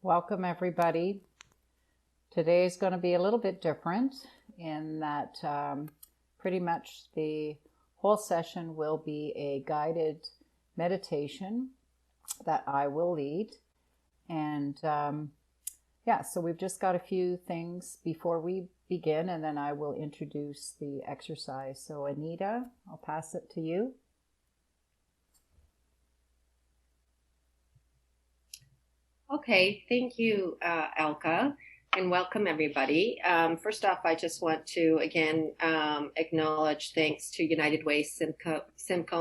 Welcome everybody. Today is going to be a little bit different in that pretty much the whole session will be a guided meditation that I will lead. And so we've just got a few things before we begin, and then I will introduce the exercise. So Anita, I'll pass it to you. Okay, thank you, Elka, and welcome everybody. First off, I just want to again acknowledge thanks to United Way Simcoe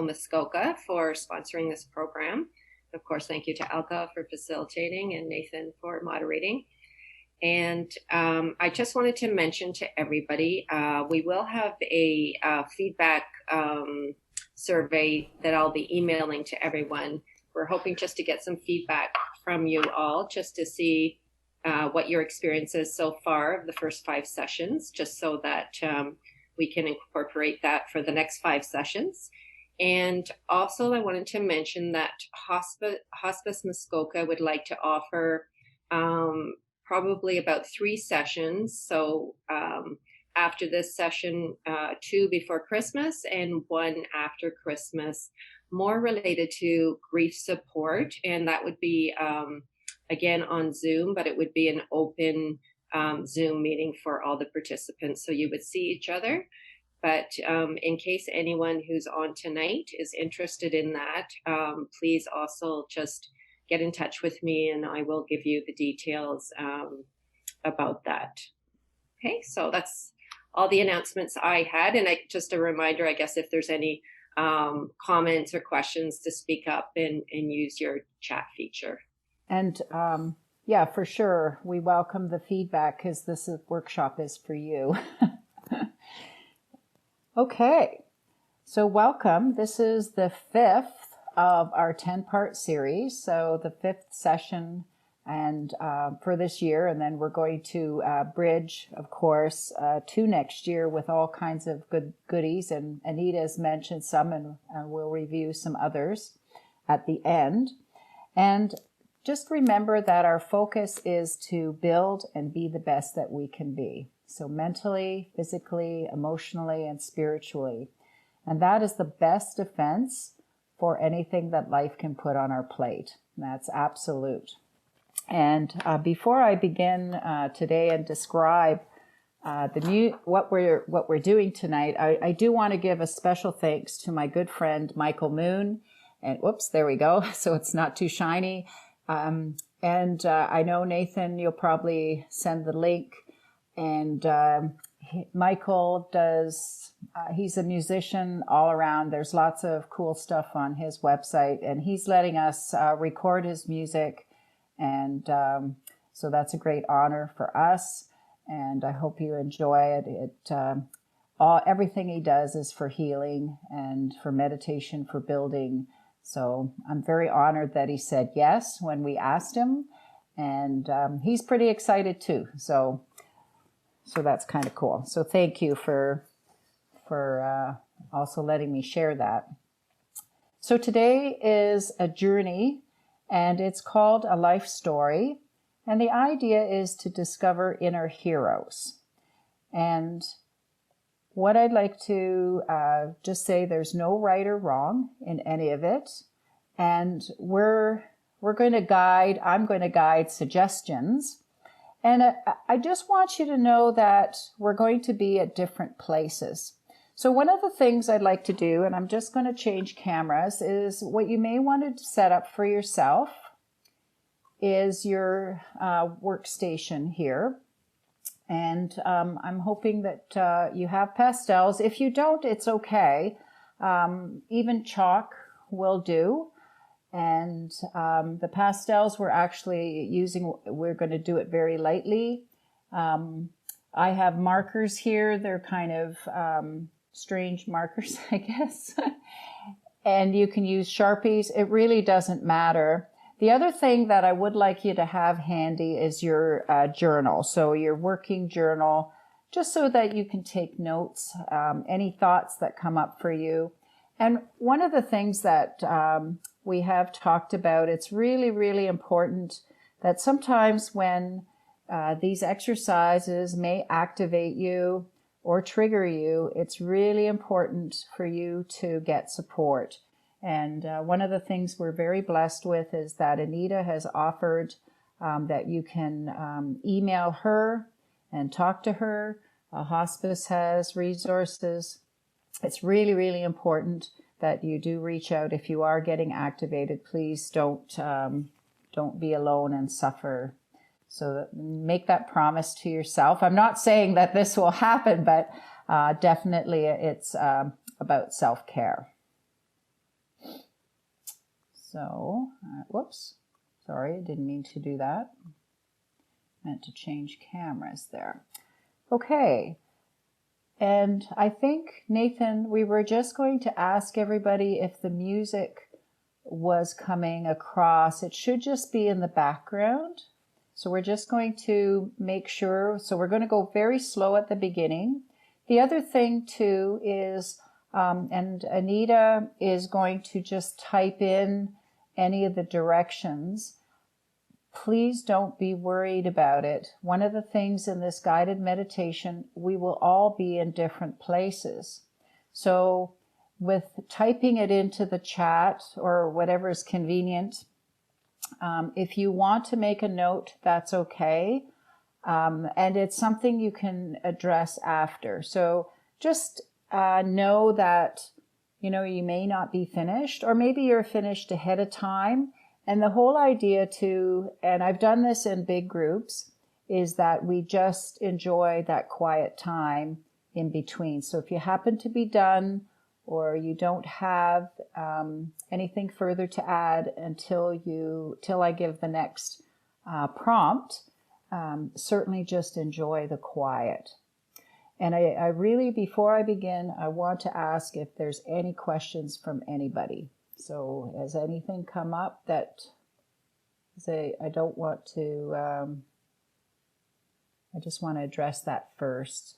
Muskoka for sponsoring this program. Of course, thank you to Elka for facilitating and Nathan for moderating. And I just wanted to mention to everybody, we will have a feedback survey that I'll be emailing to everyone. We're hoping just to get some feedback from you all, just to see what your experience is so far of the first 5 sessions, just so that we can incorporate that for the next 5 sessions. And also I wanted to mention that Hospice Muskoka would like to offer probably about 3 sessions. So after this session, 2 before Christmas and 1 after Christmas, more related to grief support. And that would be, again, on Zoom, but it would be an open Zoom meeting for all the participants. So you would see each other. But in case anyone who's on tonight is interested in that, please also just get in touch with me and I will give you the details about that. Okay, so that's all the announcements I had. And just a reminder, I guess, if there's any comments or questions, to speak up and use your chat feature. And yeah, for sure, we welcome the feedback because this workshop is for you. Okay, so welcome. This is the 5th of our 10-part series, so the 5th session and for this year, and then we're going to bridge, of course, to next year with all kinds of goodies, and Anita has mentioned some, and we'll review some others at the end. And just remember that our focus is to build and be the best that we can be, so mentally, physically, emotionally, and spiritually. And that is the best defense for anything that life can put on our plate. That's absolute. And before I begin today and describe what we're doing tonight, I do want to give a special thanks to my good friend Michael Moon. And whoops, there we go. So it's not too shiny. And I know Nathan, you'll probably send the link. And Michael does. He's a musician all around. There's lots of cool stuff on his website, and he's letting us record his music. And so that's a great honor for us, and I hope you enjoy it. Everything he does is for healing and for meditation, for building. So I'm very honored that he said yes when we asked him, and he's pretty excited too. So that's kind of cool. So thank you for also letting me share that. So today is a journey, and it's called A Life Story. And the idea is to discover inner heroes. And what I'd like to just say, there's no right or wrong in any of it. And I'm going to guide suggestions. And I just want you to know that we're going to be at different places. So one of the things I'd like to do, and I'm just going to change cameras, is what you may want to set up for yourself is your workstation here. And I'm hoping that you have pastels. If you don't, it's okay. Even chalk will do. And the pastels we're going to do it very lightly. I have markers here. They're kind of strange markers, I guess. And you can use Sharpies. It really doesn't matter. The other thing that I would like you to have handy is your journal. So your working journal, just so that you can take notes, any thoughts that come up for you. And one of the things that we have talked about, it's really, really important that sometimes when these exercises may activate you or trigger you, it's really important for you to get support. And one of the things we're very blessed with is that Anita has offered that you can email her and talk to her. Hospice has resources. It's really, really important that you do reach out. If you are getting activated, please don't be alone and suffer. So make that promise to yourself. I'm not saying that this will happen, but definitely it's about self-care. So, whoops, sorry, I didn't mean to do that. Meant to change cameras there. Okay, and I think, Nathan, we were just going to ask everybody if the music was coming across. It should just be in the background. So we're just going to make sure. So we're going to go very slow at the beginning. The other thing too is, and Anita is going to just type in any of the directions. Please don't be worried about it. One of the things in this guided meditation, we will all be in different places. So with typing it into the chat or whatever is convenient, if you want to make a note, that's okay. And it's something you can address after. So just know that, you may not be finished, or maybe you're finished ahead of time. And the whole idea too, and I've done this in big groups, is that we just enjoy that quiet time in between. So if you happen to be done or you don't have anything further to add till I give the next prompt, certainly just enjoy the quiet. And I really, before I begin, I want to ask if there's any questions from anybody. So has anything come up that I don't want to, I just want to address that first.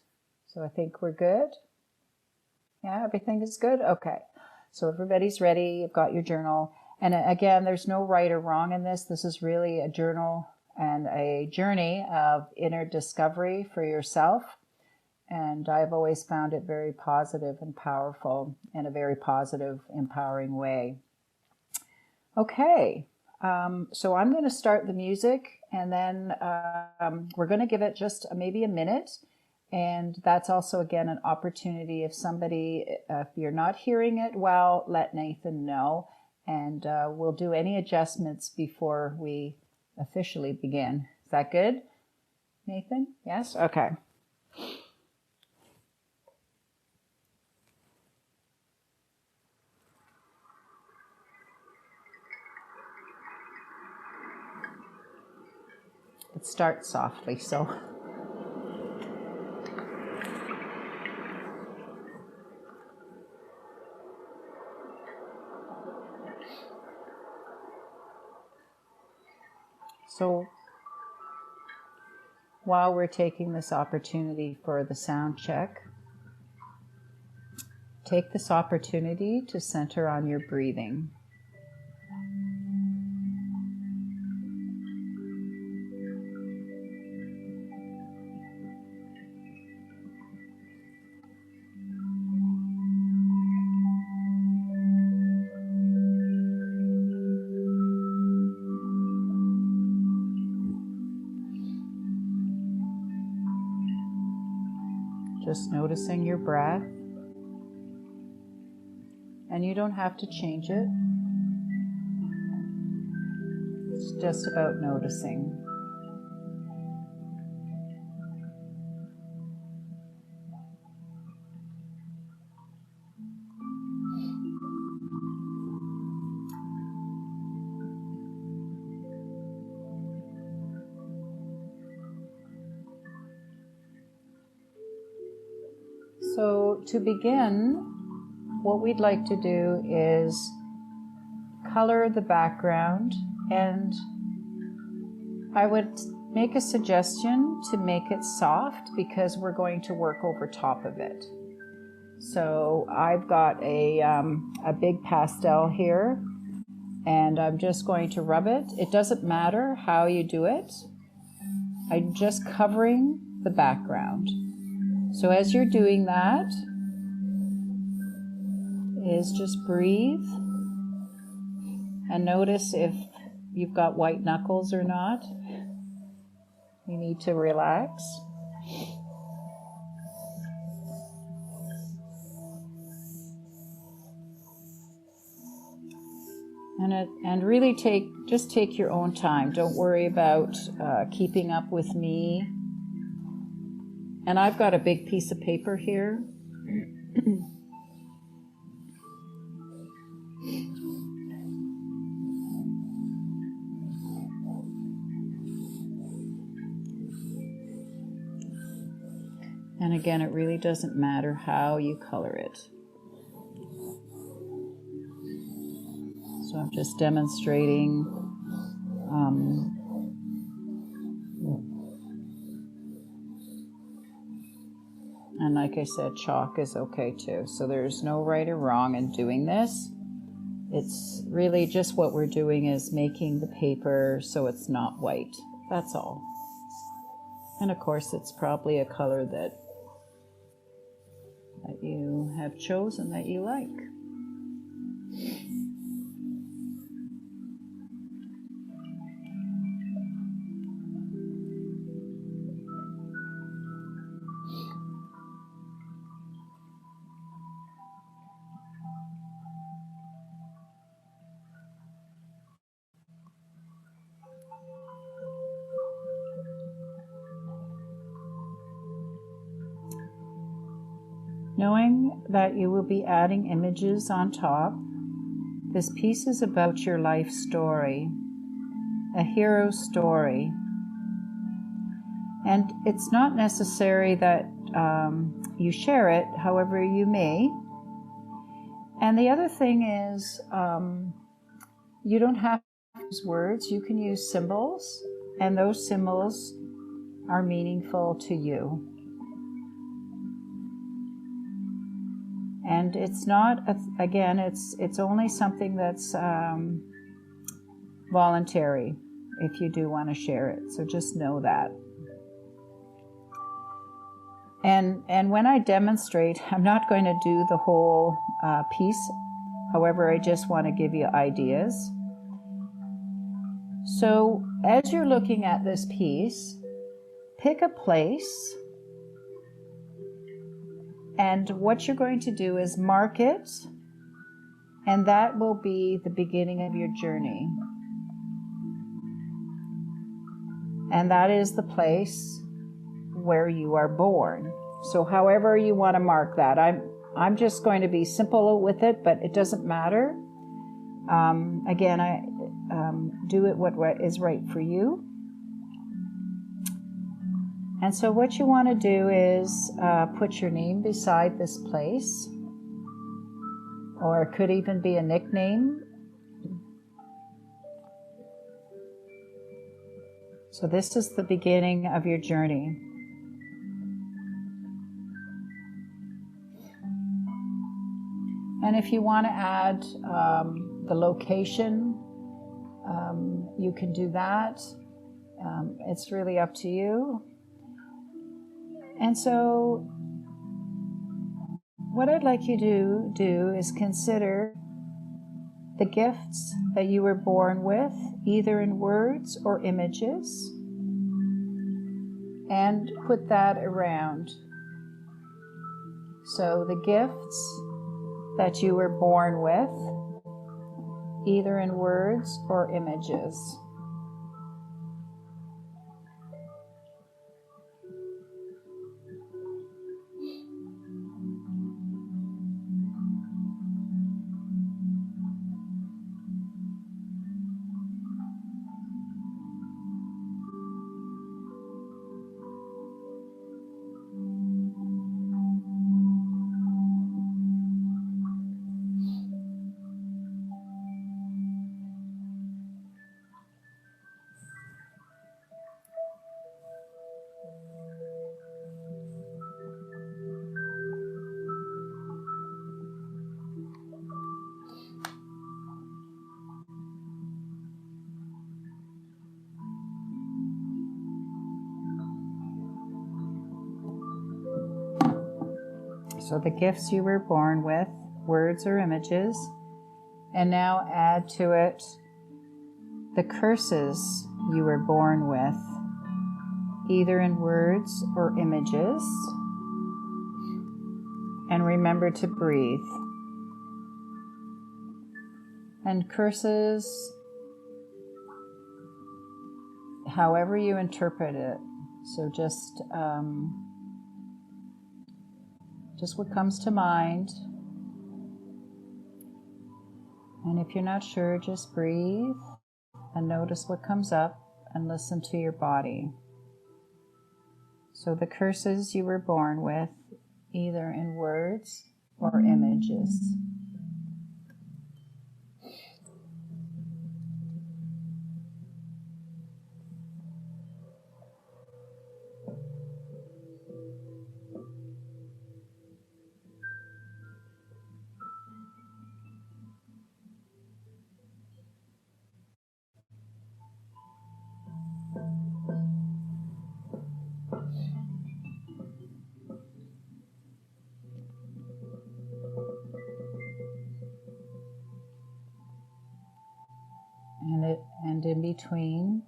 So I think we're good. Yeah, everything is good? Okay. So everybody's ready. You've got your journal. And again, there's no right or wrong in this. This is really a journal and a journey of inner discovery for yourself. And I've always found it very positive and powerful in a very positive, empowering way. Okay. So I'm going to start the music, and then we're going to give it just maybe a minute. And that's also, again, an opportunity. If you're not hearing it well, let Nathan know. And we'll do any adjustments before we officially begin. Is that good, Nathan? Yes? Okay. It starts softly, so... So while we're taking this opportunity for the sound check, take this opportunity to center on your breathing. Just noticing your breath, and you don't have to change it. It's just about noticing. So to begin, what we'd like to do is color the background, and I would make a suggestion to make it soft because we're going to work over top of it. So I've got a big pastel here, And I'm just going to rub it. It doesn't matter how you do it. I'm just covering the background. So as you're doing that, is just breathe and notice if you've got white knuckles or not. You need to relax. And really take your own time. Don't worry about keeping up with me. And I've got a big piece of paper here. And again, it really doesn't matter how you color it. So I'm just demonstrating and like I said, chalk is okay too. So there's no right or wrong in doing this. It's really just what we're doing is making the paper so it's not white. That's all. And of course, it's probably a color that you have chosen that you like. Knowing that you will be adding images on top, this piece is about your life story, a hero story. And it's not necessary that you share it, however you may. And the other thing is, you don't have to use words, you can use symbols, and those symbols are meaningful to you. And it's not, again, it's only something that's voluntary if you do want to share it. So just know that. And when I demonstrate, I'm not going to do the whole piece. However, I just want to give you ideas. So as you're looking at this piece, pick a place. And what you're going to do is mark it, and that will be the beginning of your journey. And that is the place where you are born. So however you want to mark that, I'm just going to be simple with it, but it doesn't matter. Again, I do it what is right for you. And so what you want to do is put your name beside this place, or it could even be a nickname. So this is the beginning of your journey. And if you want to add the location, you can do that. It's really up to you. And so what I'd like you to do is consider the gifts that you were born with, either in words or images, and put that around. So the gifts that you were born with, either in words or images. So the gifts you were born with, words or images, and now add to it the curses you were born with, either in words or images. And remember to breathe. And curses, however you interpret it. So just what comes to mind. And if you're not sure, just breathe and notice what comes up and listen to your body. So the curses you were born with, either in words or images. And in between,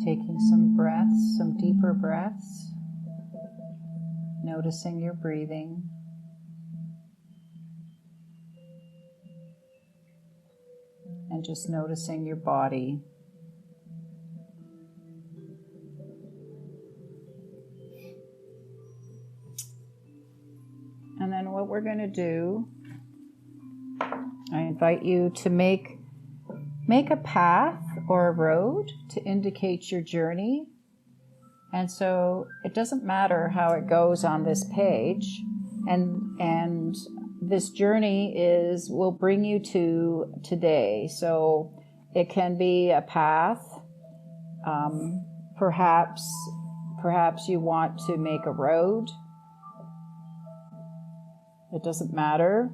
taking some breaths, some deeper breaths, noticing your breathing. And just noticing your body. And then what we're going to do, I invite you to make a path or a road to indicate your journey. And so it doesn't matter how it goes on this page. And this journey will bring you to today. So it can be a path. Perhaps you want to make a road. It doesn't matter.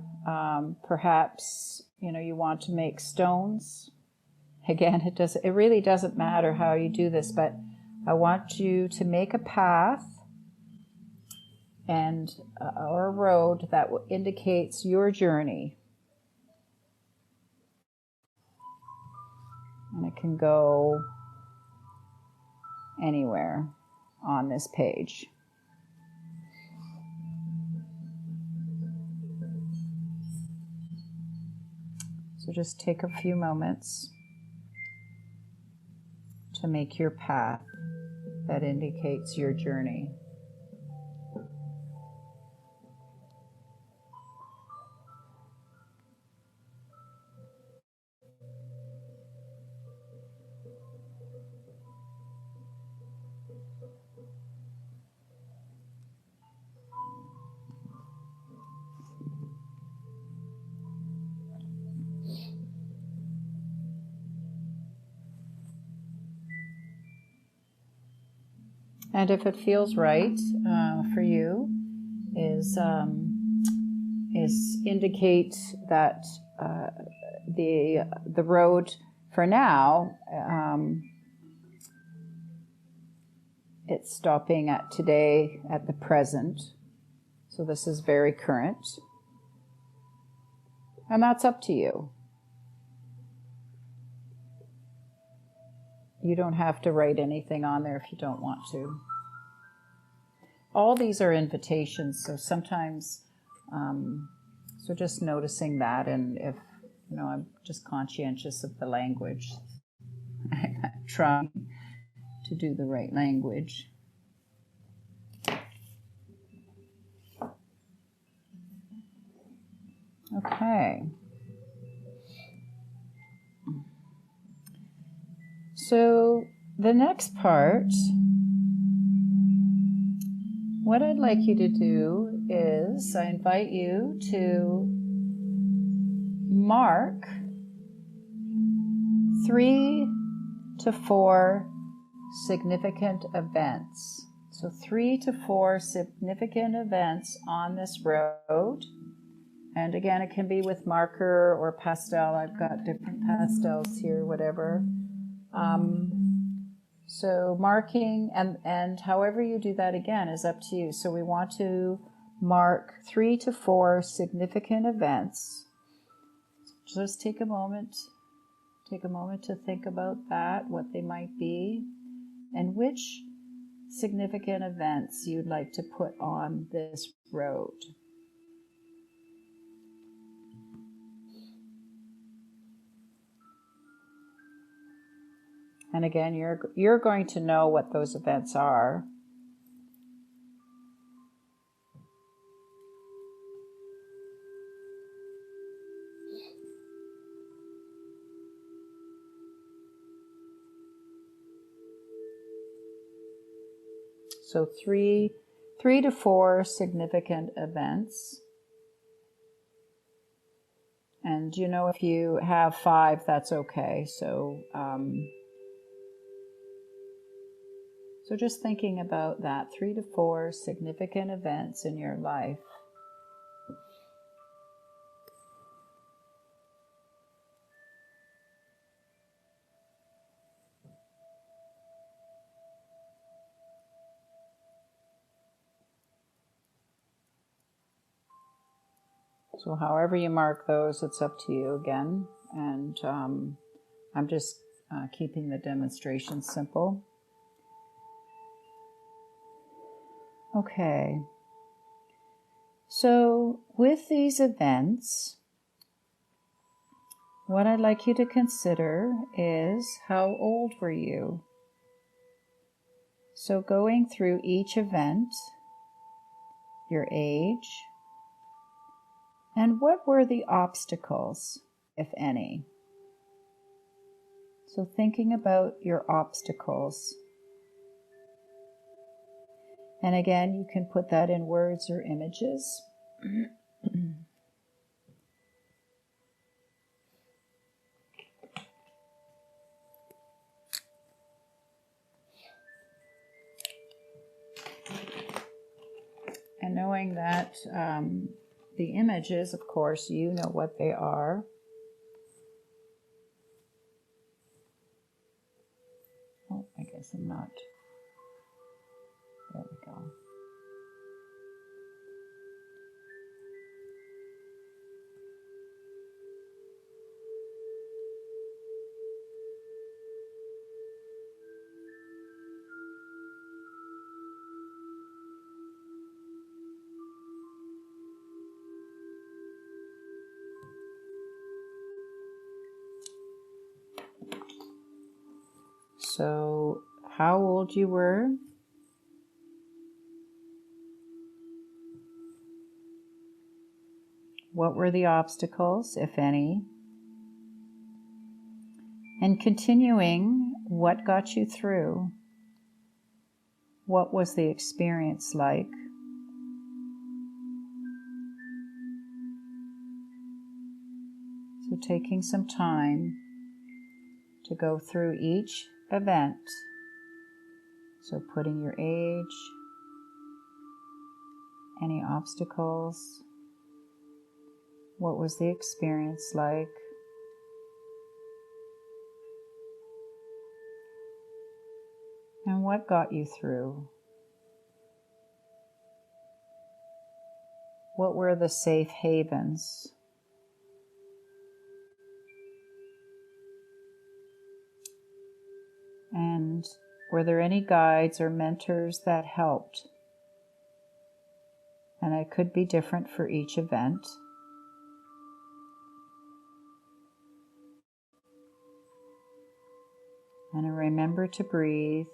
Perhaps you want to make stones. Again, it really doesn't matter how you do this, but I want you to make a path and or a road that indicates your journey. And it can go anywhere on this page. So just take a few moments to make your path that indicates your journey. And if it feels right for you, is indicate that the road for now, it's stopping at today, at the present. So this is very current. And that's up to you. You don't have to write anything on there if you don't want to. All these are invitations, so sometimes, so just noticing that, and if, I'm just conscientious of the language. I'm trying to do the right language. Okay. So the next part, what I'd like you to do is I invite you to mark 3 to 4 significant events. So 3 to 4 significant events on this road. And again, it can be with marker or pastel. I've got different pastels here, whatever. So marking, and however you do that again is up to you. So we want to mark 3 to 4 significant events. Just take a moment to think about that, what they might be, and which significant events you'd like to put on this road. And again, you're going to know what those events are. So three to 4 significant events. And if you have 5, that's okay. So just thinking about that, 3 to 4 significant events in your life. So however you mark those, it's up to you again. And I'm just keeping the demonstration simple. Okay. So with these events, what I'd like you to consider is, how old were you? So going through each event, your age, and what were the obstacles, if any? So thinking about your obstacles. And again, you can put that in words or images. And knowing that the images, of course, you know what they are. Oh, I guess I'm not. There we go. So, how old you were? What were the obstacles, if any? And continuing, what got you through? What was the experience like? So taking some time to go through each event. So putting your age, any obstacles, what was the experience like? And what got you through? What were the safe havens? And were there any guides or mentors that helped? And it could be different for each event. And remember to breathe,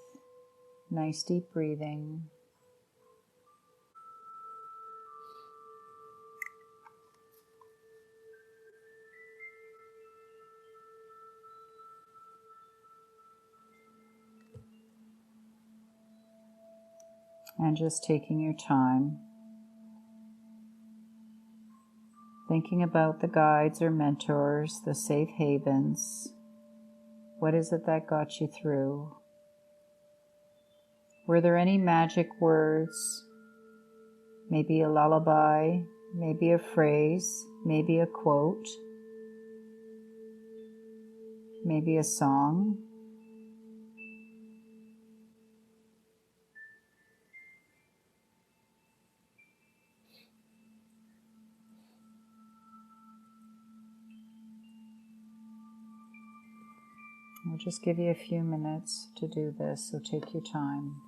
nice deep breathing. And just taking your time. Thinking about the guides or mentors, the safe havens. What is it that got you through? Were there any magic words? Maybe a lullaby, maybe a phrase, maybe a quote, maybe a song. We'll just give you a few minutes to do this, so take your time.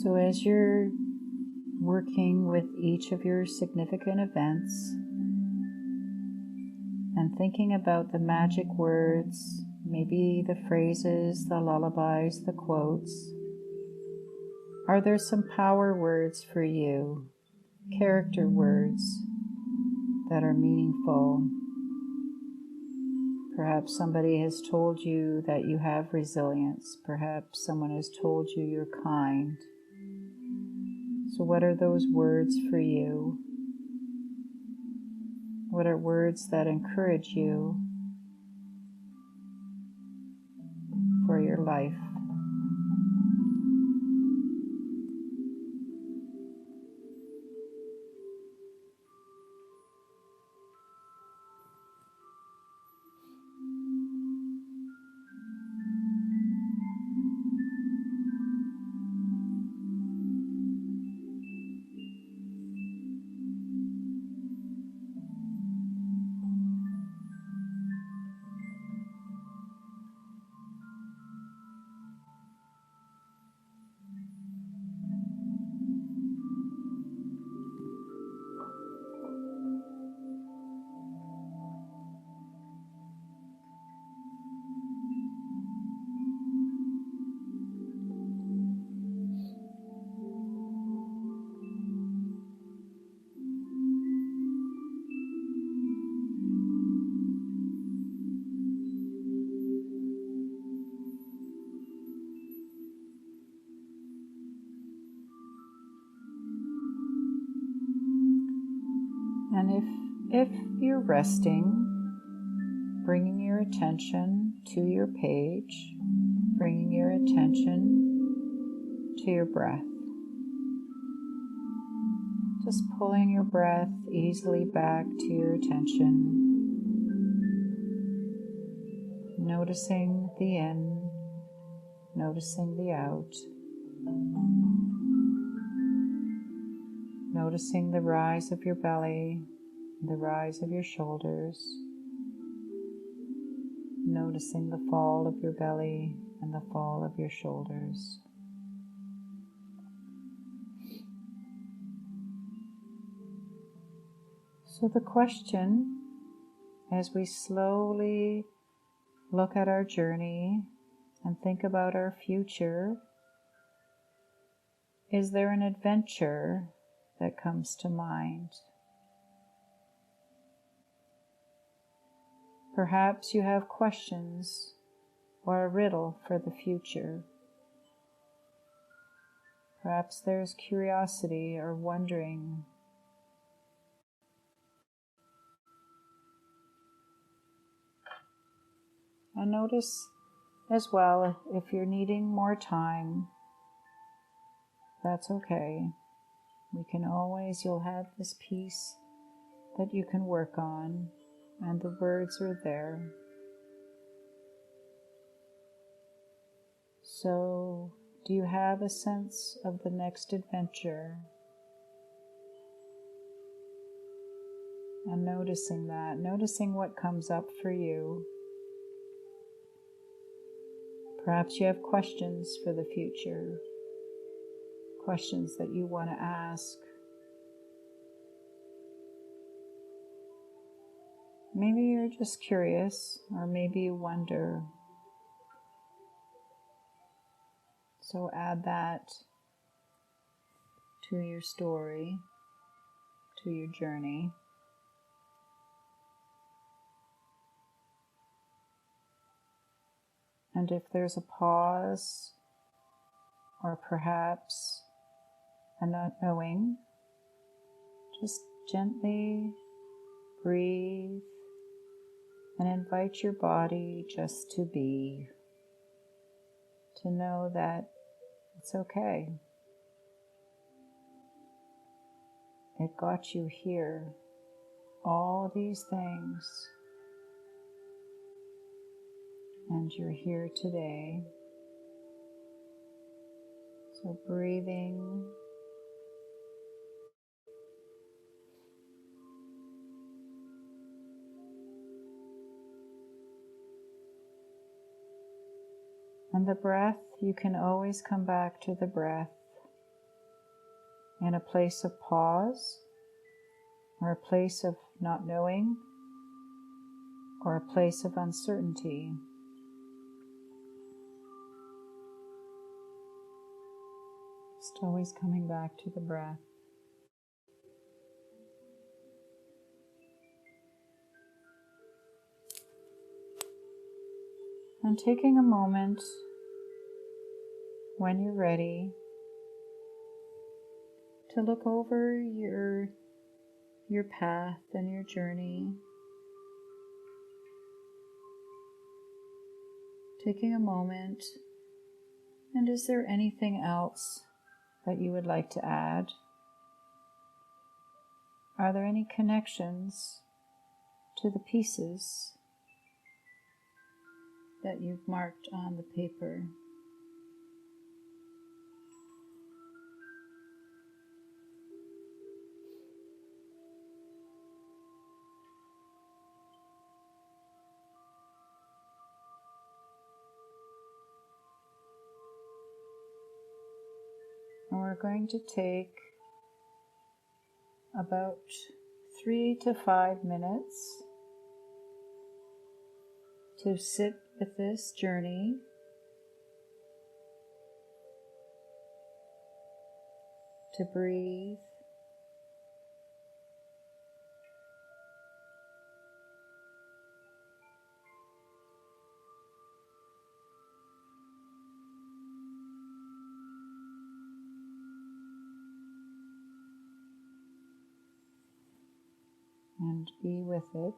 So as you're working with each of your significant events and thinking about the magic words, maybe the phrases, the lullabies, the quotes, are there some power words for you, character words that are meaningful? Perhaps somebody has told you that you have resilience. Perhaps someone has told you you're kind. So what are those words for you? What are words that encourage you for your life? And if you're resting, bringing your attention to your page, bringing your attention to your breath. Just pulling your breath easily back to your attention. Noticing the in, noticing the out. Noticing the rise of your belly, the rise of your shoulders. Noticing the fall of your belly and the fall of your shoulders. So the question, as we slowly look at our journey and think about our future, is there an adventure that comes to mind? Perhaps you have questions or a riddle for the future. Perhaps there's curiosity or wondering. And notice as well, if you're needing more time, that's okay. You'll have this piece that you can work on, and the words are there. So, do you have a sense of the next adventure? And noticing what comes up for you. Perhaps you have questions for the future, questions that you want to ask. Maybe you're just curious, or maybe you wonder. So add that to your story, to your journey. And if there's a pause, or perhaps a not knowing, just gently breathe and invite your body just to be, to know that it's okay. It got you here, all these things, and you're here today. So breathing, and the breath, you can always come back to the breath. in a place of pause, or a place of not knowing, or a place of uncertainty. Just always coming back to the breath. And taking a moment when you're ready to look over your path and your journey. Taking a moment, and is there anything else that you would like to add? Are there any connections to the pieces that you've marked on the paper? And we're going to take about 3 to 5 minutes to sit with this journey, to breathe, and be with it.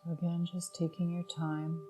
So again, just taking your time.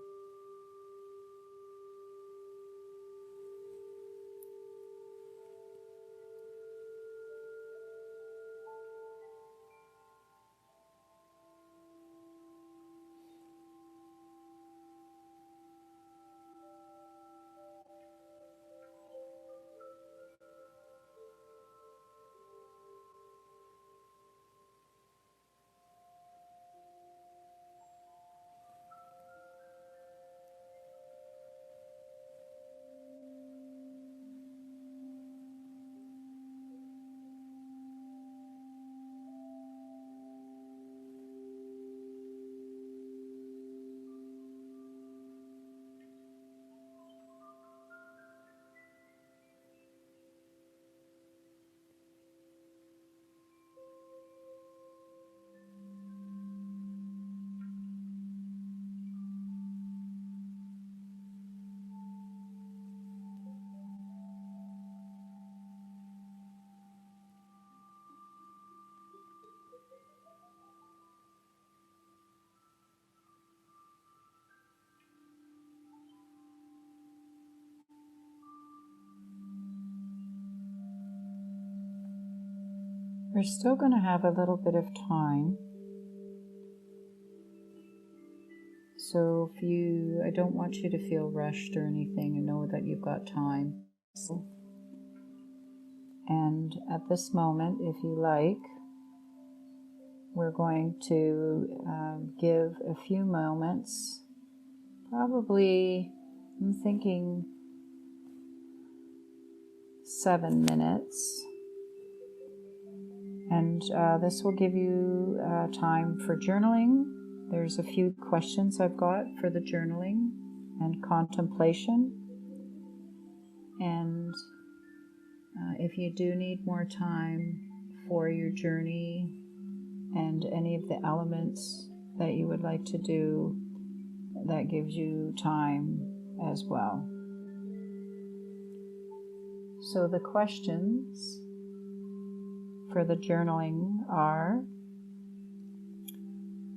We're still going to have a little bit of time. So I don't want you to feel rushed or anything, and know that you've got time. And at this moment, if you like, we're going to give a few moments, probably, I'm thinking 7 minutes. And this will give you time for journaling. There's a few questions I've got for the journaling and contemplation. And if you do need more time for your journey and any of the elements that you would like to do, that gives you time as well. So the questions for the journaling are: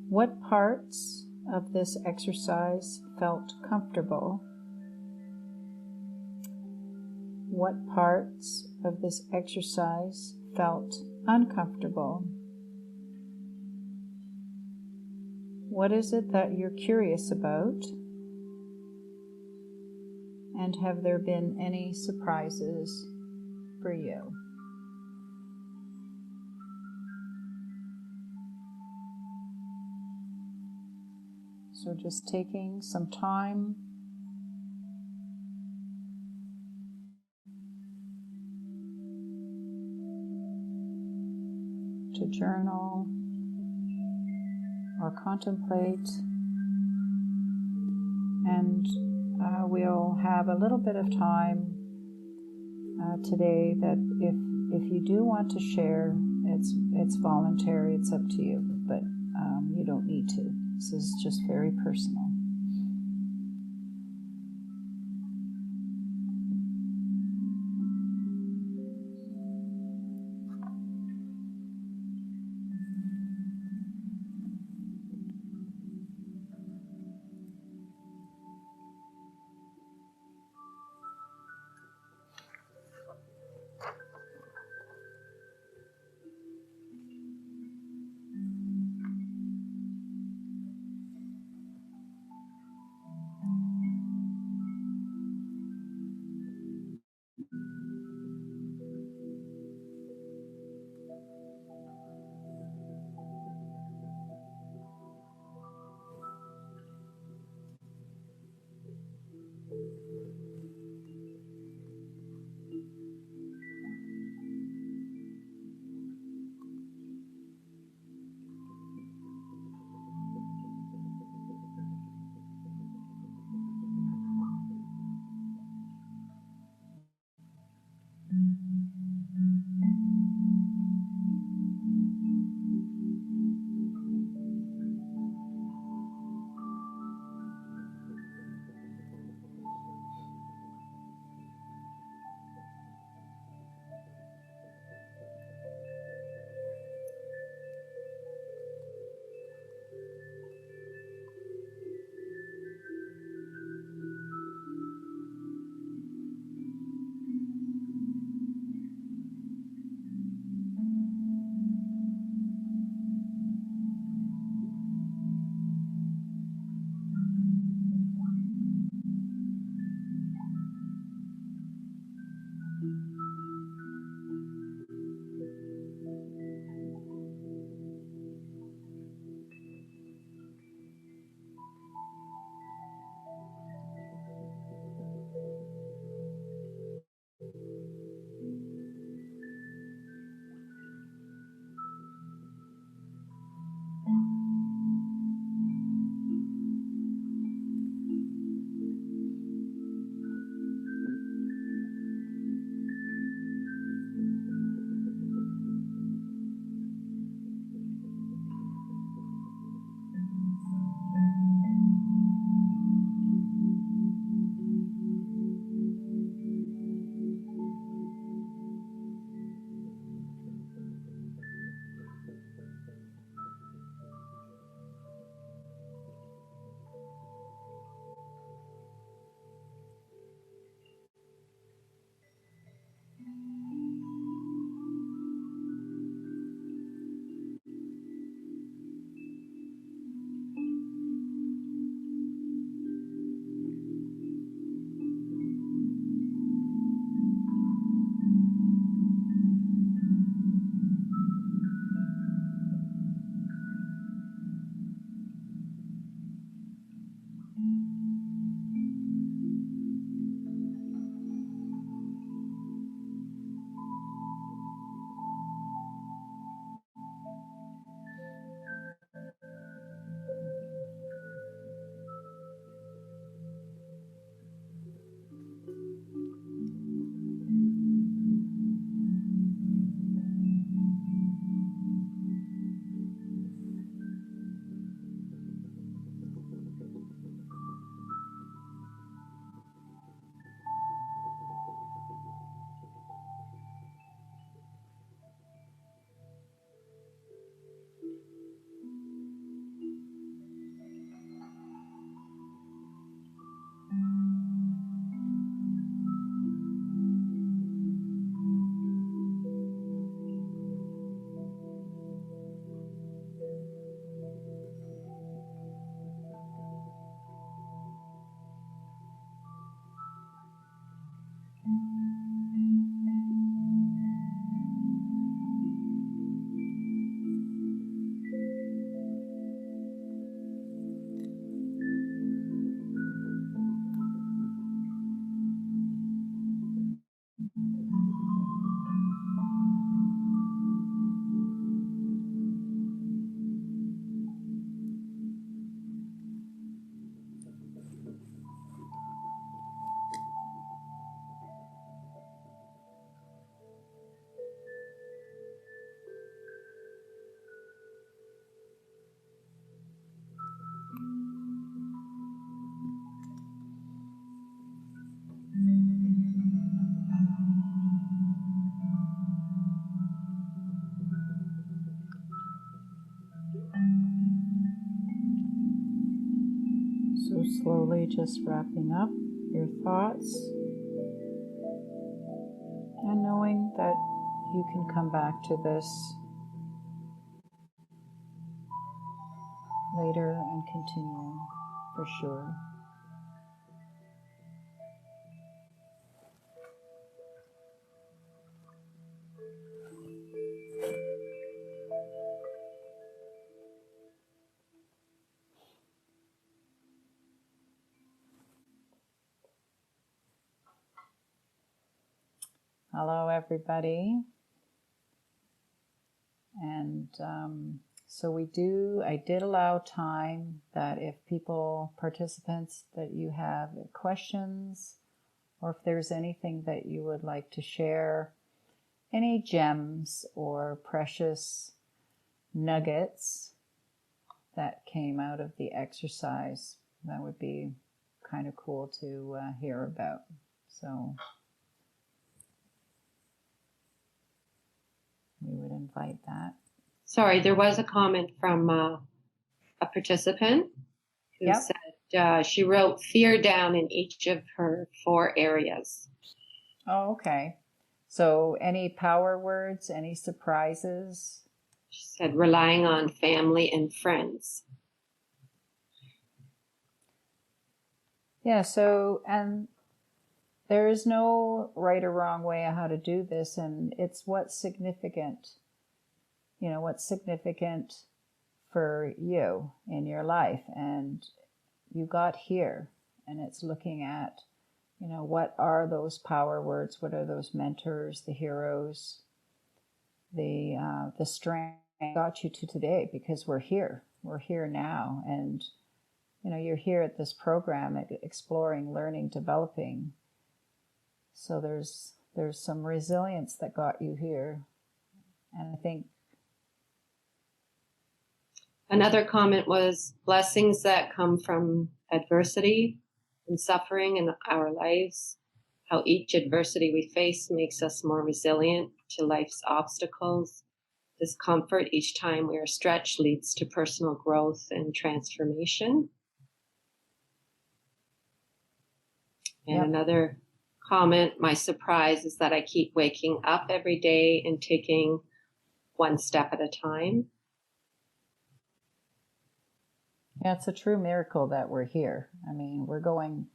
what parts of this exercise felt comfortable? What parts of this exercise felt uncomfortable? What is it that you're curious about? And have there been any surprises for you? So just taking some time to journal or contemplate. And we'll have a little bit of time today that if you do want to share, it's voluntary, it's up to you, but you don't need to. This is just very personal. slowly just wrapping up your thoughts and knowing that you can come back to this later and continue for sure. Hello, everybody. And so I did allow time that if participants, that you have questions, or if there's anything that you would like to share, any gems or precious nuggets that came out of the exercise, that would be kind of cool to hear about. So we would invite that. Sorry, there was a comment from a participant who said she wrote fear down in each of her 4 areas. Oh, okay. So any power words, any surprises? She said relying on family and friends. Yeah, so, and there is no right or wrong way of how to do this, and it's what's significant for you in your life. And you got here, and it's looking at, what are those power words? What are those mentors, the heroes, the strength that got you to today? Because we're here now, and you're here at this program, exploring, learning, developing. So there's some resilience that got you here. And I think another comment was blessings that come from adversity and suffering in our lives, how each adversity we face makes us more resilient to life's obstacles. Discomfort each time we are stretched leads to personal growth and transformation. And another comment, my surprise is that I keep waking up every day and taking one step at a time. Yeah, it's a true miracle that we're here. I mean, we're going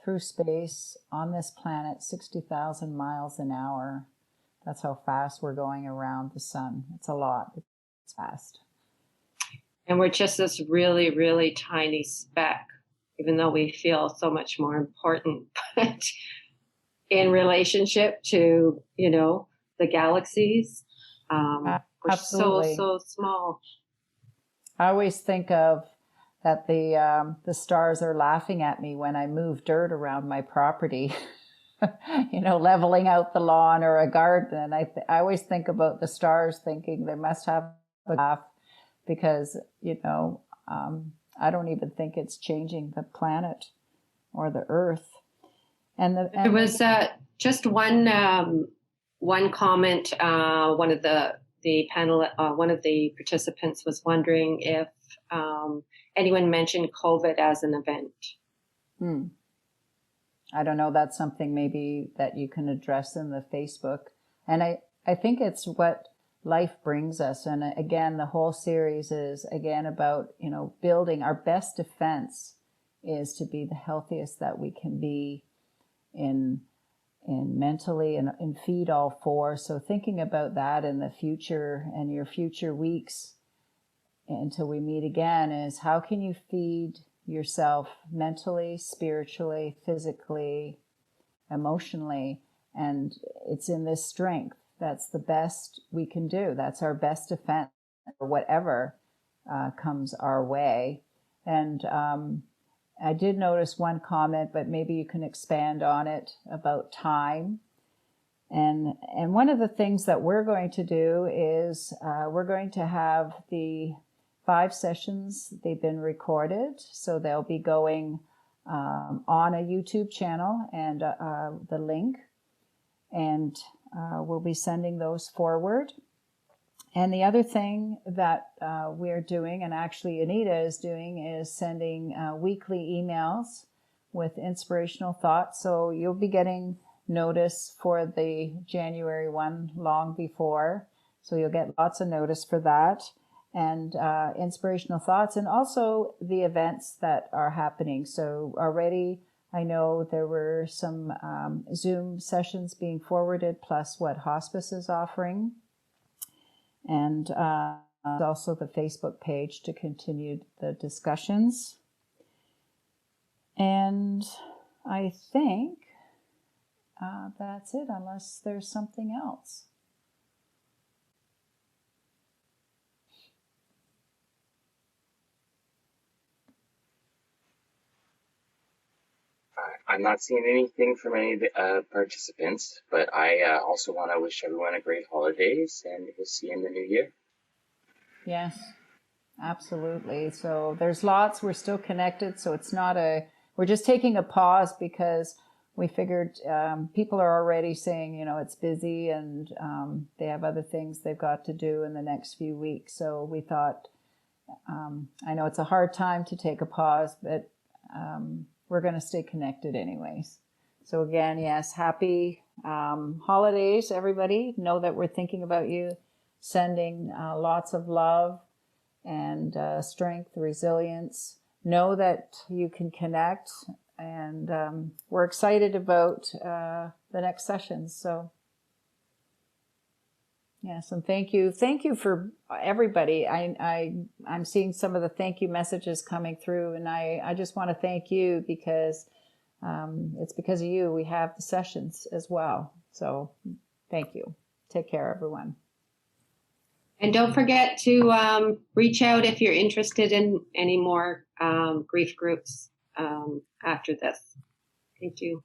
through space on this planet 60,000 miles an hour. That's how fast we're going around the sun. It's a lot. It's fast. And we're just this really, really tiny speck, even though we feel so much more important. But in relationship to, the galaxies, we're Absolutely. so small. I always think of that the stars are laughing at me when I move dirt around my property, leveling out the lawn or a garden. I always think about the stars, thinking they must have a laugh, because, I don't even think it's changing the planet or the earth. And there was just one comment. One of the panel, one of the participants was wondering if anyone mentioned COVID as an event. I don't know. That's something maybe that you can address in the Facebook. And I think it's what life brings us. And again, the whole series is again about, building our best defense is to be the healthiest that we can be in mentally and feed all 4. So thinking about that in the future and your future weeks until we meet again is how can you feed yourself mentally, spiritually, physically, emotionally, and it's in this strength. That's the best we can do. That's our best defense for whatever comes our way. And I did notice one comment, but maybe you can expand on it about time. And one of the things that we're going to do is we're going to have the 5 sessions. They've been recorded, so they'll be going on a YouTube channel and the link, and we'll be sending those forward. And the other thing that we're doing, and actually Anita is doing, is sending weekly emails with inspirational thoughts. So you'll be getting notice for the January one long before. So you'll get lots of notice for that, and inspirational thoughts, and also the events that are happening. So already I know there were some Zoom sessions being forwarded, plus what hospice is offering. And also the Facebook page to continue the discussions. And I think that's it, unless there's something else. I'm not seeing anything from any of the participants, but I also want to wish everyone a great holidays, and we'll see you in the new year. Yes, absolutely. So there's lots. We're still connected, so it's not we're just taking a pause because we figured people are already saying, it's busy and they have other things they've got to do in the next few weeks. So we thought, I know it's a hard time to take a pause, but we're going to stay connected anyways. So again, yes, happy holidays, everybody. Know that we're thinking about you, sending lots of love and strength, resilience. Know that you can connect, and we're excited about the next sessions. So yes, and thank you for everybody. I'm seeing some of the thank you messages coming through, and I just want to thank you because it's because of you we have the sessions as well. So thank you. Take care, everyone. And don't forget to reach out if you're interested in any more grief groups after this. Thank you.